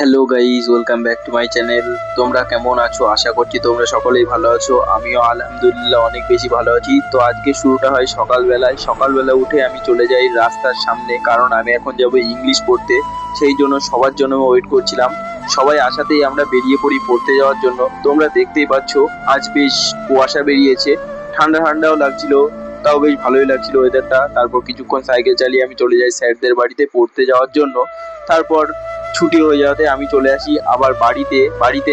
Hello guys, welcome back to my channel. তোমরা কেমন আছো? আশা করছি তোমরা সকলেই ভালো আছো। আমিও আলহামদুলিল্লাহ অনেক বেশি ভালো আছি। তো আজকে শুরুটা হয় সকালবেলায়। সকালবেলা উঠে আমি চলে যাই রাস্তার সামনে, কারণ আমি এখন যাব ইংলিশ পড়তে। সেই জন্য সবার জন্য ওয়েট করছিলাম। সবাই আসাতেই আমরা বেরিয়ে পড়ি পড়তে যাওয়ার জন্য। তোমরা দেখতেই পাচ্ছ আজ বেশ কুয়াশা বেরিয়েছে, ঠান্ডা ঠান্ডাও লাগছিল, তাও বেশ ভালোই লাগছিল ওয়েদারটা। তারপর কিছুক্ষণ সাইকেল চালিয়ে আমি চলে যাই স্যারদের বাড়িতে পড়তে যাওয়ার জন্য। তারপর ছুটি হয়ে যাওয়াতে আমি চলে আসি আবার বাড়িতে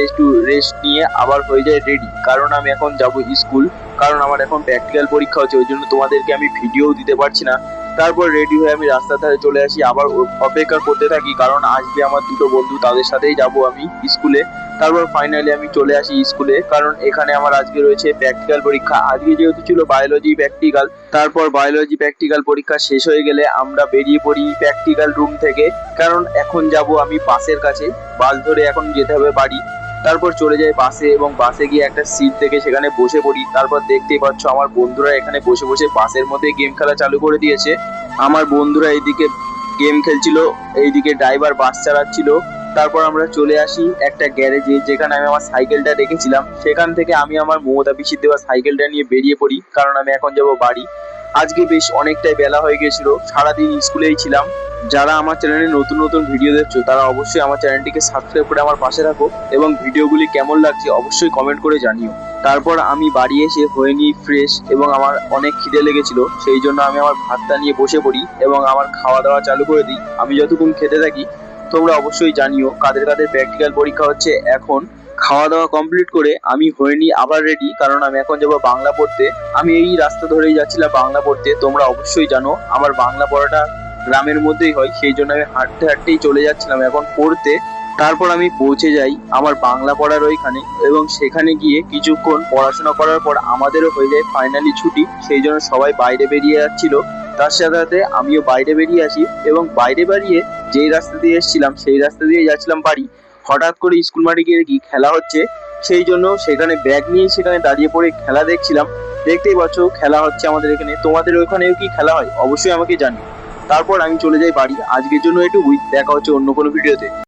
একটু রেস্ট নিয়ে আবার হয়ে যায় রেডি, কারণ আমি এখন যাব স্কুল। কারণ আমার এখন প্র্যাকটিক্যাল পরীক্ষা হচ্ছে, ওই জন্য তোমাদেরকে আমি ভিডিও দিতে পারছি না। তারপর রেডি হয়ে আমি রাস্তার ধারে চলে আসি, আবার অপেক্ষা করতে থাকি, কারণ আসবে আমার দুটো বন্ধু, তাদের সাথেই যাব আমি স্কুলে। তারপর ফাইনালি আমি চলে আসি স্কুলে, কারণ এখানে আমার আজকে রয়েছে প্র্যাকটিক্যাল পরীক্ষা। আজকে যেহেতু ছিল বায়োলজি প্র্যাকটিক্যাল, তারপর বায়োলজি প্র্যাকটিক্যাল পরীক্ষা শেষ হয়ে গেলে আমরা বেরিয়ে পড়ি প্র্যাকটিক্যাল রুম থেকে, কারণ এখন যাব আমি বাসের কাছে। বাস ধরে এখন যেতে হবে বাড়ি। তারপর চলে যাই বাসে, এবং বাসে গিয়ে একটা সিট দেখে সেখানে বসে পড়ি। তারপর দেখতেই পাচ্ছ আমার বন্ধুরা এখানে বসে বসে বাসের মধ্যে গেম খেলা চালু করে দিয়েছে। আমার বন্ধুরা এইদিকে গেম খেলছিল, এইদিকে ড্রাইভার বাস চালাচ্ছিল। তারপর আমরা চলে আসি একটা গ্যারেজে, যেখানে আমি আমার সাইকেলটা রেখেছিলাম। সেখান থেকে আমি আমার মমতা পিসির দেওয়া সাইকেলটা নিয়ে বেরিয়ে পড়ি, কারণ আমি এখন যাব বাড়ি। আজকে বেশ অনেকটাই বেলা হয়ে গেছিল, সারাদিন স্কুলেই ছিলাম। যারা আমার চ্যানেলে নতুন নতুন ভিডিও দেখছো তারা অবশ্যই আমার চ্যানেলটিকে সাবস্ক্রাইব করে আমার পাশে রাখো, এবং ভিডিওগুলি কেমন লাগছে অবশ্যই কমেন্ট করে জানিও। তারপর আমি বাড়ি এসে হয়ে নিই ফ্রেশ, এবং আমার অনেক খিদে লেগেছিল, সেই জন্য আমি আমার ভাতটা নিয়ে বসে পড়ি এবং আমার খাওয়া দাওয়া চালু করে দিই। আমি যতক্ষণ খেতে থাকি তোমরা অবশ্যই জানিও কাদের কাদের প্র্যাকটিক্যাল পরীক্ষা হচ্ছে এখন। খাওয়া দাওয়া কমপ্লিট করে আমি হয়ে নিই আবার রেডি, কারণ আমি এখন যাবো বাংলা পড়তে। আমি এই রাস্তা ধরেই যাচ্ছিলাম বাংলা পড়তে। তোমরা অবশ্যই জানো আমার বাংলা পড়াটা গ্রামের মধ্যেই হয়, সেই জন্য আমি হাঁটতে হাঁটতেই চলে যাচ্ছিলাম এখন পড়তে। তারপর আমি পৌঁছে যাই আমার বাংলা পড়ার ওইখানে, এবং সেখানে গিয়ে কিছুক্ষণ পড়াশোনা করার পর আমাদেরও হয়ে যায় ফাইনালি ছুটি। সেই জন্য সবাই বাইরে বেরিয়ে যাচ্ছিল, তার সাথে সাথে আমিও বাইরে বেরিয়ে আসি। এবং বাইরে বেরিয়ে যেই রাস্তা দিয়ে এসেছিলাম সেই রাস্তা দিয়ে যাচ্ছিলাম বাড়ি। হঠাৎ করে স্কুল মাঠে গিয়ে দেখি খেলা হচ্ছে, সেই জন্য সেখানে ব্যাগ নিয়ে সেখানে দাঁড়িয়ে পড়ে খেলা দেখছিলাম। দেখতেই পাচ্ছ খেলা হচ্ছে আমাদের এখানে। তোমাদের ওখানেও কি খেলা হয় অবশ্যই আমাকে জানিও। তারপর আমি চলে যাই বাড়ি। আজকের জন্য এটুকুই, দেখা হচ্ছে অন্য কোনো ভিডিওতে।